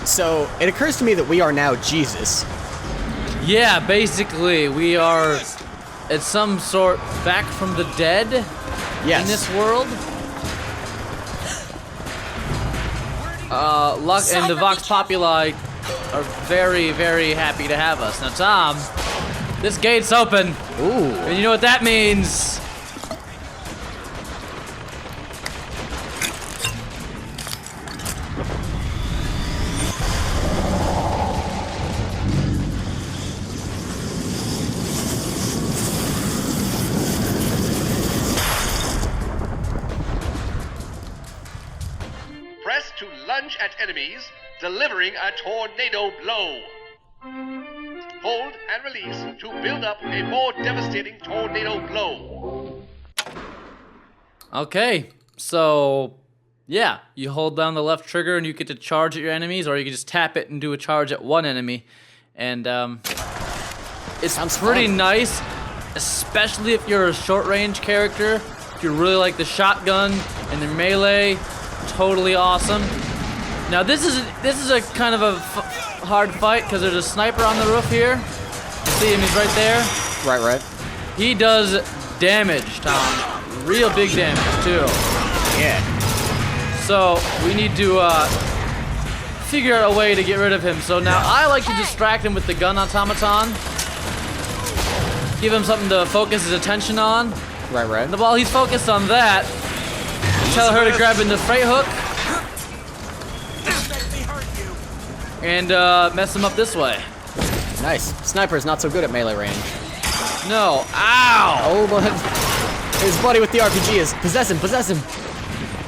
So, it occurs to me that we are now Jesus. Yeah, basically, we are at some sort back from the dead in this world. And the Vox Populi are very, very happy to have us. Now, Tom, this gate's open. Ooh. And you know what that means? Press to lunge at enemies, delivering a tornado blow. Hold and release to build up a more devastating tornado blow. Okay, so yeah, you hold down the left trigger and you get to charge at your enemies, or you can just tap it and do a charge at one enemy. And it's pretty nice, especially if you're a short-range character. If you really like the shotgun and the melee, totally awesome. Now this is a kind of a hard fight because there's a sniper on the roof here. You see him? He's right there. Right. He does damage, Tom. Real big damage too. Yeah. So we need to figure out a way to get rid of him. So now I like to distract him with the gun automaton. Give him something to focus his attention on. Right. And while he's focused on that, tell her to grab in the freight hook and mess him up this way. Nice. Sniper's not so good at melee range. No. Ow! Oh, but his buddy with the RPG is possess him.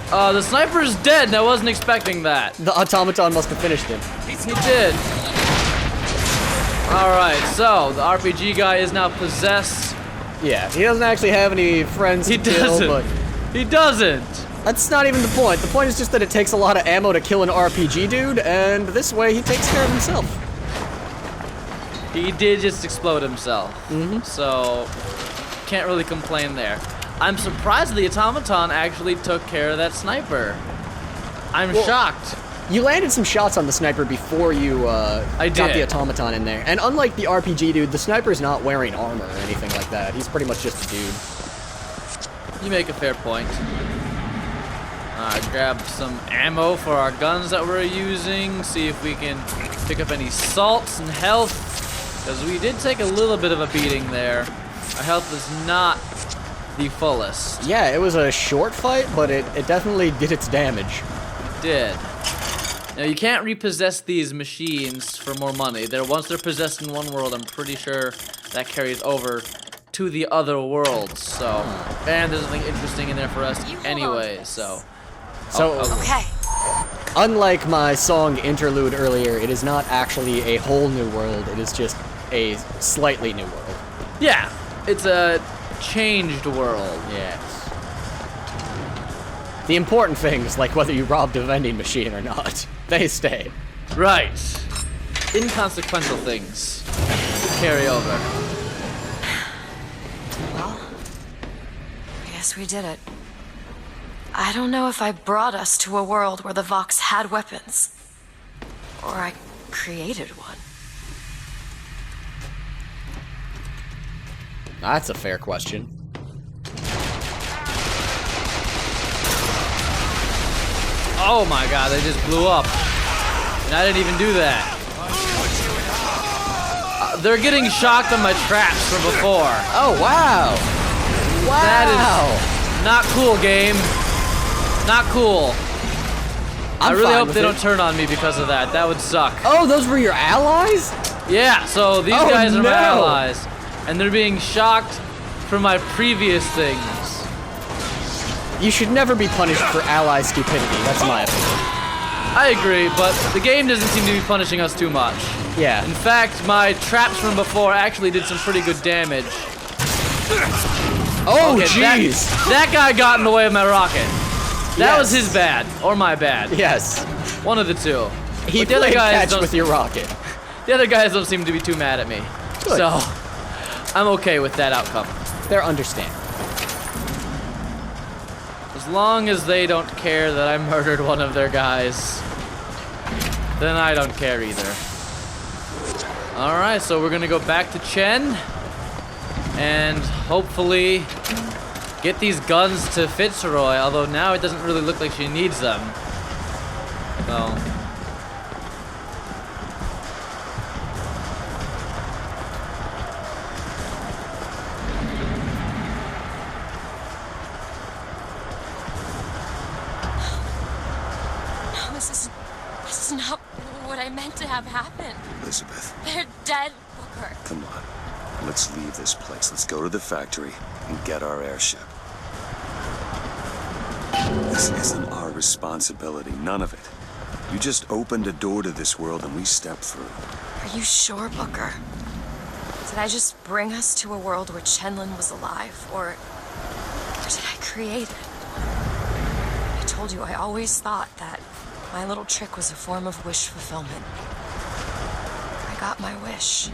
The sniper's dead, and I wasn't expecting that. The automaton must have finished him. He did. Alright, so the RPG guy is now possessed. Yeah, he doesn't actually have any friends to kill, but He doesn't. that's not even the point. The point is just that it takes a lot of ammo to kill an RPG dude, and this way he takes care of himself. He did just explode himself. So, can't really complain there. I'm surprised the automaton actually took care of that sniper. I'm shocked. You landed some shots on the sniper before you got the automaton in there. And unlike the RPG dude, the sniper's not wearing armor or anything like that. He's pretty much just a dude. You make a fair point. Grab some ammo for our guns that we're using. See if we can pick up any salts and health. Because we did take a little bit of a beating there. Our health is not the fullest. Yeah, it was a short fight, but it definitely did its damage. It did. Now, you can't repossess these machines for more money. Once they're possessed in one world, I'm pretty sure that carries over to the other worlds. So, and there's something interesting in there for us anyway, so. Okay. Unlike my song interlude earlier, it is not actually a whole new world. It is just a slightly new world. Yeah, it's a changed world. Yes. The important things, like whether you robbed a vending machine or not, they stay. Right. Inconsequential things carry over. Well, I guess we did it. I don't know if I brought us to a world where the Vox had weapons, or I created one. That's a fair question. Oh my god, they just blew up. And I didn't even do that. They're getting shocked on my traps from before. Oh, wow. Wow. That is not cool, game. Not cool. I really hope they don't turn on me because of that. That would suck. Oh, those were your allies? Yeah, so these guys are my allies. And they're being shocked from my previous things. You should never be punished for ally stupidity. That's my opinion. I agree, but the game doesn't seem to be punishing us too much. Yeah. In fact, my traps from before actually did some pretty good damage. Oh, jeez. That guy got in the way of my rocket. That was his bad, or my bad. Yes. One of the two. He played catch with your rocket. The other guys don't seem to be too mad at me. Good. So, I'm okay with that outcome. They're understanding. As long as they don't care that I murdered one of their guys. then I don't care either. Alright, so we're gonna go back to Chen and hopefully get these guns to Fitzroy, although now it doesn't really look like she needs them. So. This is not what I meant to have happen. Elizabeth. They're dead, Booker. Come on. Let's leave this place. Let's go to the factory and get our airship. This isn't our responsibility. None of it. You just opened a door to this world and we stepped through. Are you sure, Booker? Did I just bring us to a world where Chen Lin was alive, or did I create it? I told you I always thought that my little trick was a form of wish fulfillment. I got my wish.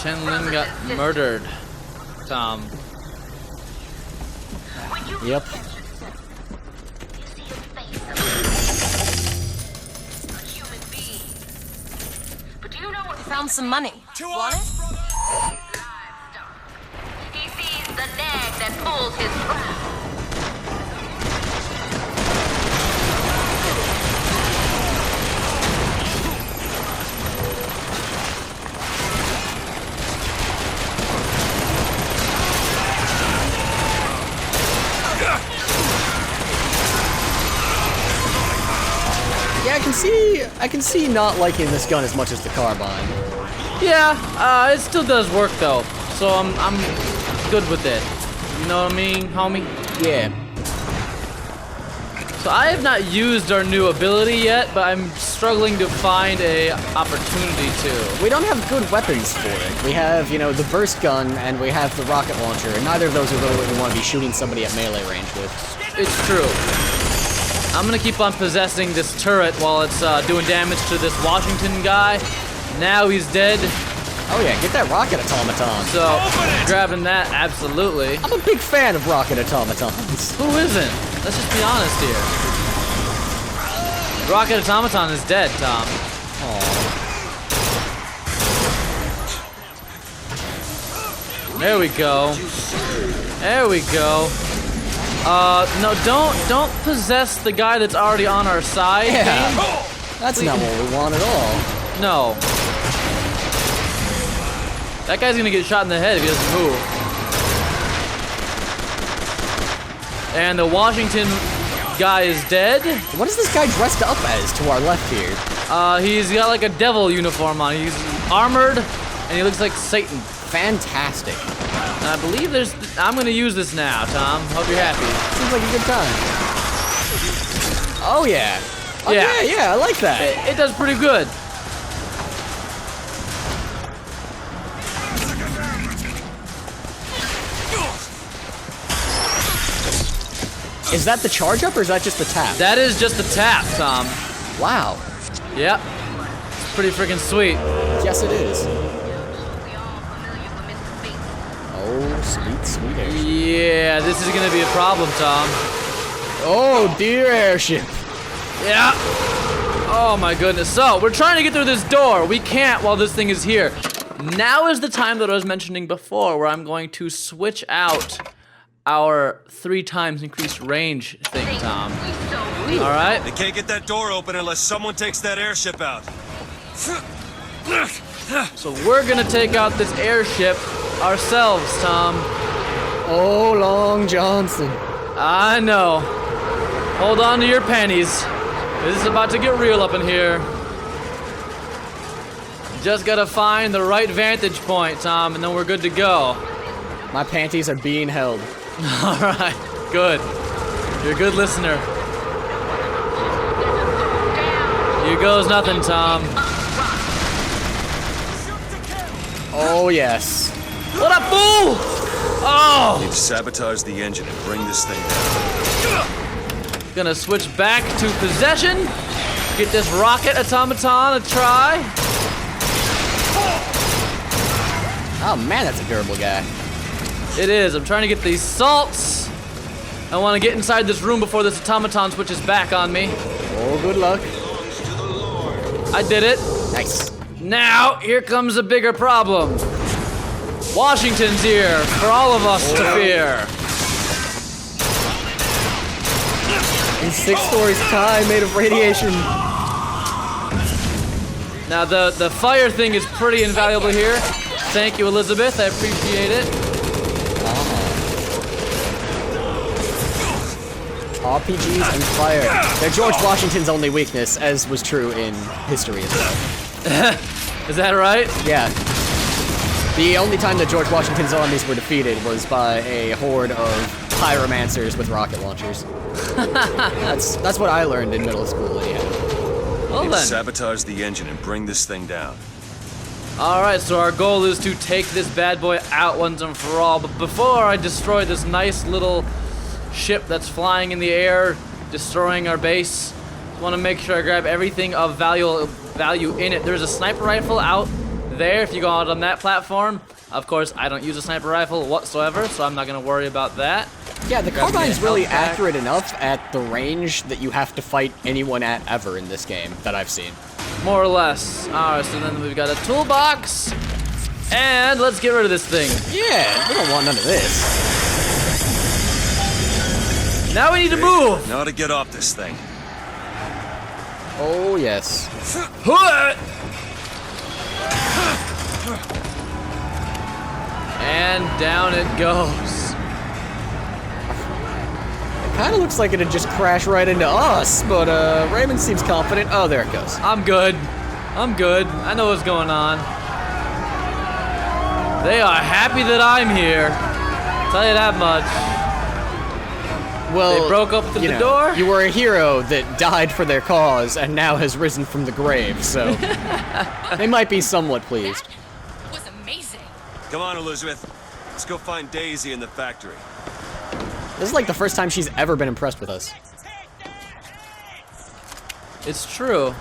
Chen Lin got murdered, Tom. Yep. I found some money. Want it? He sees the nag that pulls his trap. Yeah, I can see not liking this gun as much as the carbine. Yeah, it still does work though, so I'm good with it. You know what I mean, homie? Yeah. So I have not used our new ability yet, but I'm struggling to find a opportunity to. We don't have good weapons for it. We have, you know, the burst gun and we have the rocket launcher, and neither of those are really what we want to be shooting somebody at melee range with. It's true. I'm gonna keep on possessing this turret while it's doing damage to this Washington guy. Now he's dead. Oh yeah, get that rocket automaton. So, grabbing that, absolutely. I'm a big fan of rocket automatons. Who isn't? Let's just be honest here. Rocket automaton is dead, Tom. Aww. There we go. There we go. No, don't possess the guy that's already on our side. Yeah. Game. That's not what we want at all. No. That guy's gonna get shot in the head if he doesn't move. And the Washington guy is dead. What is this guy dressed up as to our left here? He's got like a devil uniform on. He's armored, and he looks like Satan. Fantastic. And I believe I'm gonna use this now, Tom. Hope you're happy. Seems like a good time. Oh yeah. Oh, yeah, I like that. It does pretty good. Is that the charge up or is that just the tap? That is just the tap, Tom. Wow. Yep. It's pretty freaking sweet. Yes, it is. Oh, sweet airship. Yeah, this is gonna be a problem, Tom. Oh, dear airship. Yeah. Oh my goodness. So, we're trying to get through this door. We can't while this thing is here. Now is the time that I was mentioning before where I'm going to switch out our 3 times increased range thing, Tom. All right? They can't get that door open unless someone takes that airship out. So we're gonna take out this airship ourselves, Tom. Oh, Long Johnson. I know. Hold on to your panties. This is about to get real up in here. Just gotta find the right vantage point, Tom, and then we're good to go. My panties are being held. All right, good. You're a good listener. Here goes nothing, Tom. Oh, yes. What a fool! Oh! Need to sabotage the engine and bring this thing down. Gonna switch back to possession. Get this rocket automaton a try. Oh, man, that's a durable guy. It is. I'm trying to get these salts. I want to get inside this room before this automaton switches back on me. Oh, good luck. I did it. Nice. Now, here comes a bigger problem. Washington's here for all of us to fear. In 6 stories high, made of radiation. Now, the fire thing is pretty invaluable here. Thank you, Elizabeth. I appreciate it. RPGs and fire. They're George Washington's only weakness, as was true in history as well. Is that right? Yeah. The only time that George Washington's armies were defeated was by a horde of pyromancers with rocket launchers. That's what I learned in middle school, anyhow. Well then. Sabotage the engine and bring this thing down. Alright, so our goal is to take this bad boy out once and for all. But before I destroy this nice little ship that's flying in the air, destroying our base, I want to make sure I grab everything of value in it. There's a sniper rifle out there if you go out on that platform. Of course, I don't use a sniper rifle whatsoever, so I'm not going to worry about that. Yeah, the carbine's really accurate enough at the range that you have to fight anyone at ever in this game that I've seen. More or less. Alright, so then we've got a toolbox. And let's get rid of this thing. Yeah, we don't want none of this. Now we need to move. Now to get off this thing. Oh, yes. And down it goes. It kind of looks like it'd just crash right into us, but Raymond seems confident. Oh, there it goes. I'm good. I'm good. I know what's going on. They are happy that I'm here. I'll tell you that much. Well, they broke open the door. You were a hero that died for their cause and now has risen from the grave, so they might be somewhat pleased. It was amazing. Come on, Elizabeth. Let's go find Daisy in the factory. This is like the first time she's ever been impressed with us. It's true.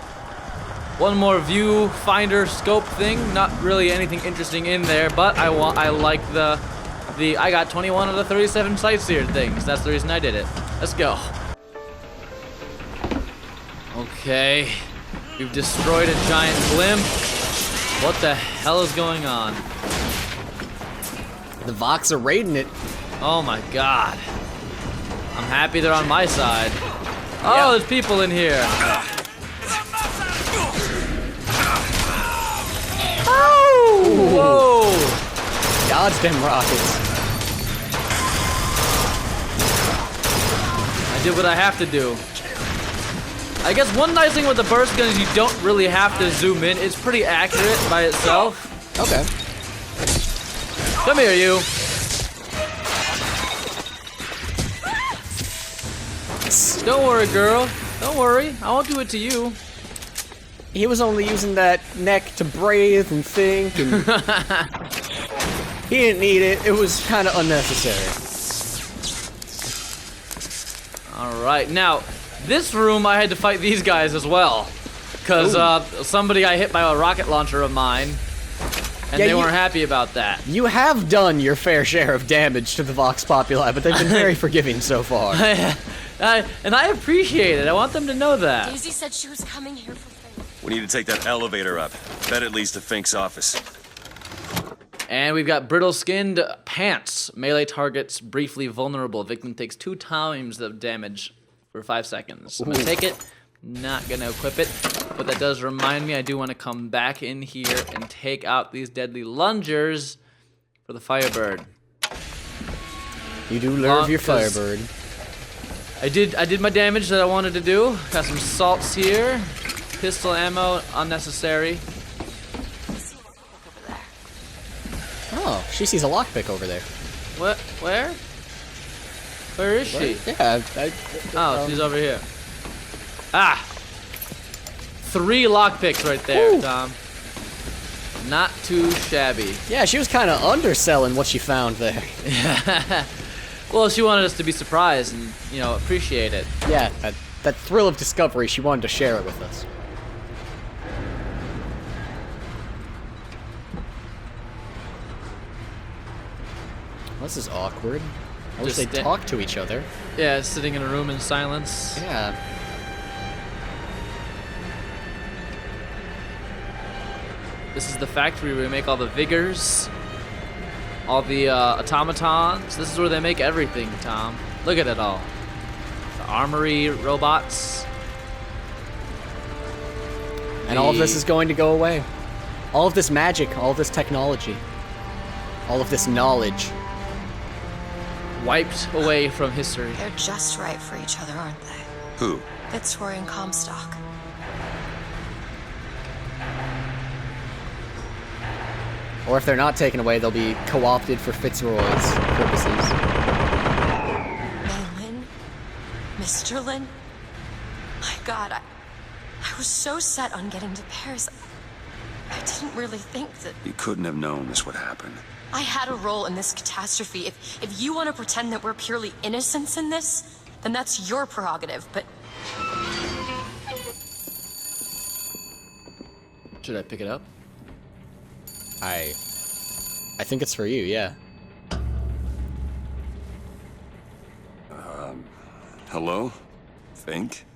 One more view finder scope thing. Not really anything interesting in there, but I like the I got 21 of the 37 sightseer things. That's the reason I did it. Let's go. Okay. We've destroyed a giant blimp. What the hell is going on? The Vox are raiding it. Oh my god. I'm happy they're on my side. Oh, Yeah. there's people in here. Oh! Whoa! Dodge them rockets. I did what I have to do. I guess one nice thing with the burst gun is you don't really have to zoom in. It's pretty accurate by itself. Okay. Come here, you. Don't worry, girl. Don't worry. I won't do it to you. He was only using that neck to breathe and think, and he didn't need it. It was kind of unnecessary. Alright, now, this room I had to fight these guys as well. Because somebody got hit by a rocket launcher of mine. And they weren't happy about that. You have done your fair share of damage to the Vox Populi, but they've been very forgiving so far. And I appreciate it. I want them to know that. Daisy said she was coming here for Fink. We need to take that elevator up. Bet it leads to Fink's office. And we've got brittle-skinned pants. Melee targets briefly vulnerable. Victim takes 2 times the damage for 5 seconds. I'm gonna take it. Not gonna equip it. But that does remind me I do want to come back in here and take out these deadly lungers for the Firebird. You do love your Firebird. I did my damage that I wanted to do. Got some salts here. Pistol ammo, unnecessary. Oh, she sees a lockpick over there. What? Where? Where is she? Yeah. Oh, she's over here. Ah! 3 lockpicks right there, Ooh. Tom. Not too shabby. Yeah, she was kind of underselling what she found there. Well, she wanted us to be surprised and, you know, appreciate it. Yeah, that thrill of discovery, she wanted to share it with us. This is awkward. I wish they'd talk to each other. Yeah, sitting in a room in silence. Yeah. This is the factory where we make all the vigors, all the automatons. This is where they make everything, Tom. Look at it all. The armory robots. And all of this is going to go away. All of this magic, all of this technology, all of this knowledge. Wiped away from history. They're just right for each other, aren't they? Who? Fitzroy and Comstock. Or if they're not taken away, they'll be co-opted for Fitzroy's purposes. Lin? Mr. Lin? My God, I was so set on getting to Paris. I didn't really think that... You couldn't have known this would happen. I had a role in this catastrophe. If you want to pretend that we're purely innocents in this, then that's your prerogative, but... Should I pick it up? I think it's for you, yeah. Hello? Think?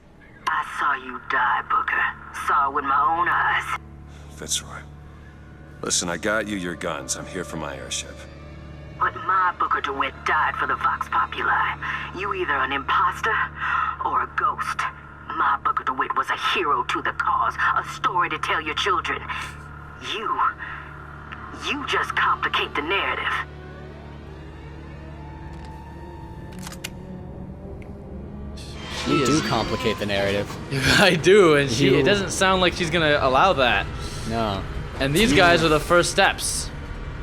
I saw you die, Booker. Saw it with my own eyes. Fitzroy. Listen, I got you your guns. I'm here for my airship. But my Booker DeWitt died for the Vox Populi. You either an imposter or a ghost. My Booker DeWitt was a hero to the cause, a story to tell your children. You just complicate the narrative. You do complicate the narrative. I do, and it doesn't sound like she's gonna allow that. No. And these guys are the first steps.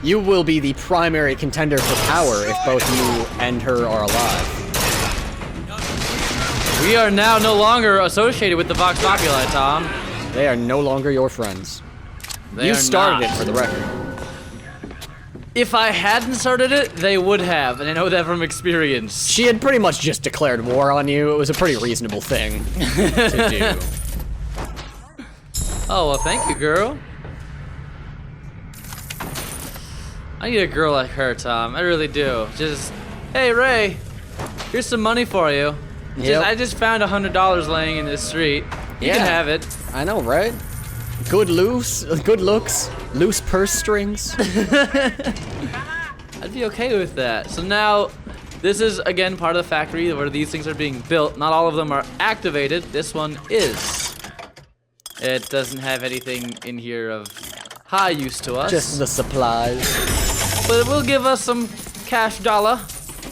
You will be the primary contender for power if both you and her are alive. We are now no longer associated with the Vox Populi, Tom. They are no longer your friends. They You are started not. it, for the record. If I hadn't started it, they would have, and I know that from experience. She had pretty much just declared war on you. It was a pretty reasonable thing to do. Oh, well, thank you, girl. I need a girl like her, Tom. I really do. Just, hey, Ray, here's some money for you. Yep. I just found $100 laying in the street. You can have it. I know, right? Good looks, loose purse strings. I'd be okay with that. So now, this is, again, part of the factory where these things are being built. Not all of them are activated. This one is. It doesn't have anything in here of high use to us. Just the supplies. But it will give us some cash dollar.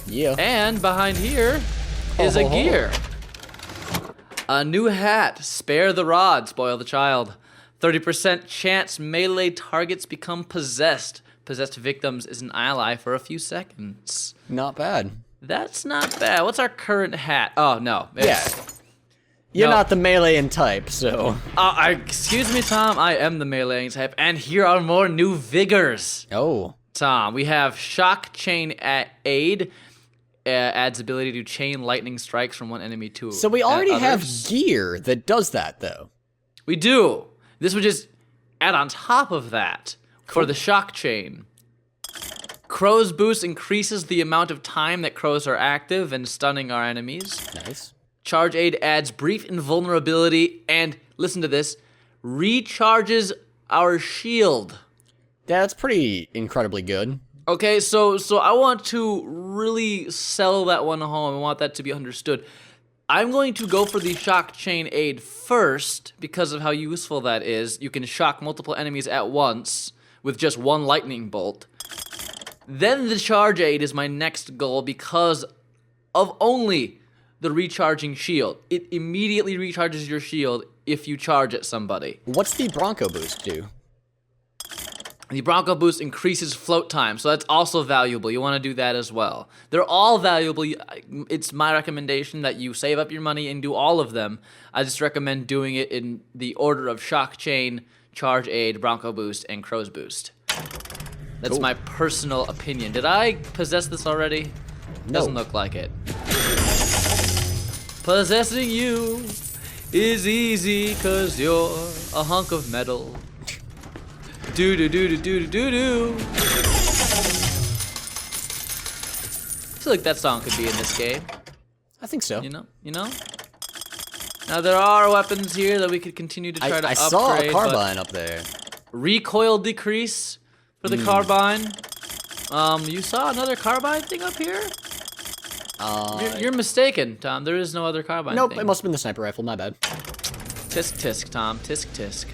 Yeah. And behind here is a gear. A new hat. Spare the rod, spoil the child. 30% chance melee targets become possessed. Possessed victims is an ally for a few seconds. Not bad. That's not bad. What's our current hat? Oh, no. You're No. not the meleeing type, so... Excuse me, Tom. I am the meleeing type. And here are more new vigors. Oh. Tom, we have Shock Chain Aid. Adds ability to chain lightning strikes from one enemy to So we already have others. gear that does that, though. We do. This would just add on top of that for the shock chain. Crow's Boost increases the amount of time that crows are active and stunning our enemies. Nice. Charge Aid adds brief invulnerability and, listen to this, recharges our shield. Yeah, that's pretty incredibly good. Okay, so I want to really sell that one home. I want that to be understood. I'm going to go for the Shock Chain Aid first because of how useful that is. You can shock multiple enemies at once with just one lightning bolt. Then the Charge Aid is my next goal because of only the recharging shield. It immediately recharges your shield if you charge at somebody. What's the Bronco Boost do? The Bronco Boost increases float time, so that's also valuable. You want to do that as well. They're all valuable. It's my recommendation that you save up your money and do all of them. I just recommend doing it in the order of Shock Chain, Charge Aid, Bronco Boost, and Crow's Boost. That's my personal opinion. Did I possess this already? No. Doesn't look like it. Possessing you is easy 'cause you're a hunk of metal. Do do do do do do do do. feel like that song could be in this game. I think so. You know? Now there are weapons here that we could continue to try to upgrade. I saw a carbine up there. Recoil decrease for the carbine. You saw another carbine thing up here? You're mistaken, Tom. There is no other carbine Nope, thing. it must have been the sniper rifle, my bad. Tisk tisk, Tom. Tisk tisk.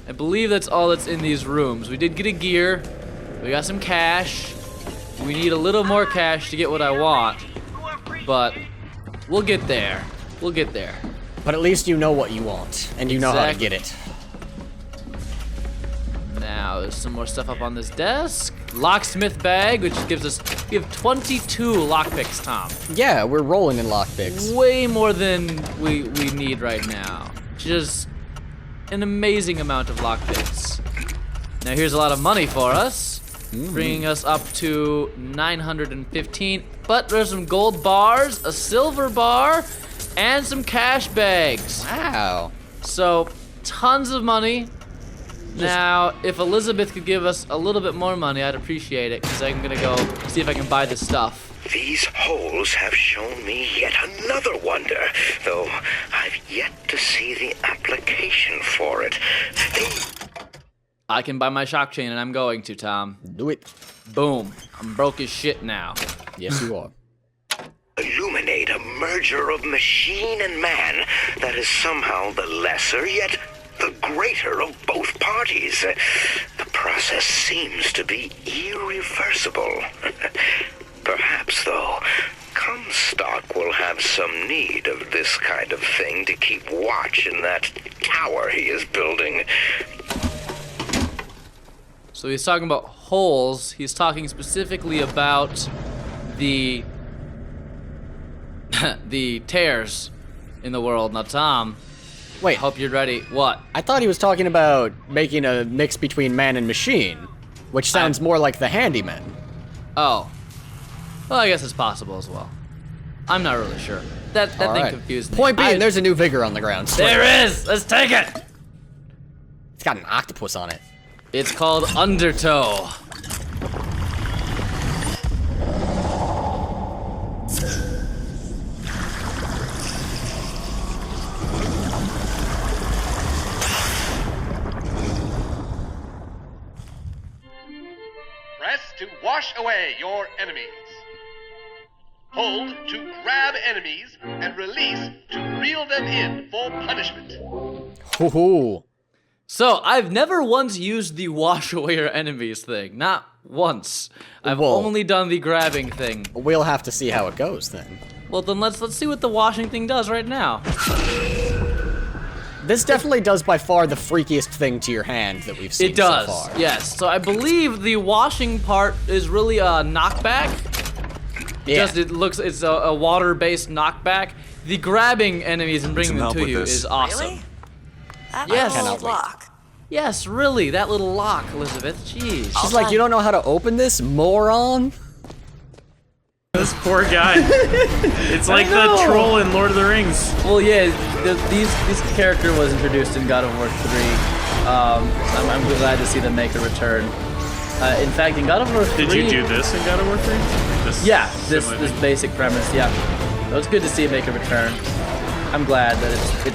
I believe that's all that's in these rooms. We did get a gear. We got some cash. We need a little more cash to get what I want. But we'll get there. We'll get there. But at least you know what you want, and you know how to get it. Now, there's some more stuff up on this desk. Locksmith bag, which gives us, we have 22 lockpicks, Tom. Yeah, we're rolling in lockpicks. Way more than we need right now. Just an amazing amount of lockpicks. Now, here's a lot of money for us, bringing us up to 915. But there's some gold bars, a silver bar, and some cash bags. Wow. So, tons of money. Now, if Elizabeth could give us a little bit more money, I'd appreciate it, because I'm gonna go see if I can buy this stuff. These holes have shown me yet another wonder, though I've yet to see the application for it. I can buy my shock chain, and I'm going to, Tom. Do it. Boom. I'm broke as shit now. Yes, you are. Illuminate a merger of machine and man that is somehow the lesser yet the greater of both parties. The process seems to be irreversible. Perhaps, though, Comstock will have some need of this kind of thing to keep watch in that tower he is building. So he's talking about holes. He's talking specifically about the the tears in the world. Now, Tom, Wait, hope you're ready. What? I thought he was talking about making a mix between man and machine, which sounds more like the handyman. Oh. Well, I guess it's possible as well. I'm not really sure. That thing confused me. Point being, there's a new vigor on the ground. There is! Let's take it! It's got an octopus on it. It's called Undertow. Press to wash away your enemies. Hold to grab enemies and release to reel them in for punishment. Hoo-hoo. So, I've never once used the wash away your enemies thing. Not once. I've only done the grabbing thing. We'll have to see how it goes then. Well, then let's see what the washing thing does right now. This definitely does by far the freakiest thing to your hand that we've seen It does, so far. yes. So I believe the washing part is really a knockback. Yeah. It's a water-based knockback. The grabbing enemies and bringing them to you is awesome. Really? That Yes. little Cannot wait. lock. Yes, really, that little lock, Elizabeth. Jeez. She's like, you don't know how to open this, moron? This poor guy. It's like the troll in Lord of the Rings. Well, yeah, this character was introduced in God of War 3. I'm glad to see them make a return. In fact, in God of War 3... Did you do this in God of War 3? This basic premise, yeah. So it's good to see it make a return. I'm glad that it's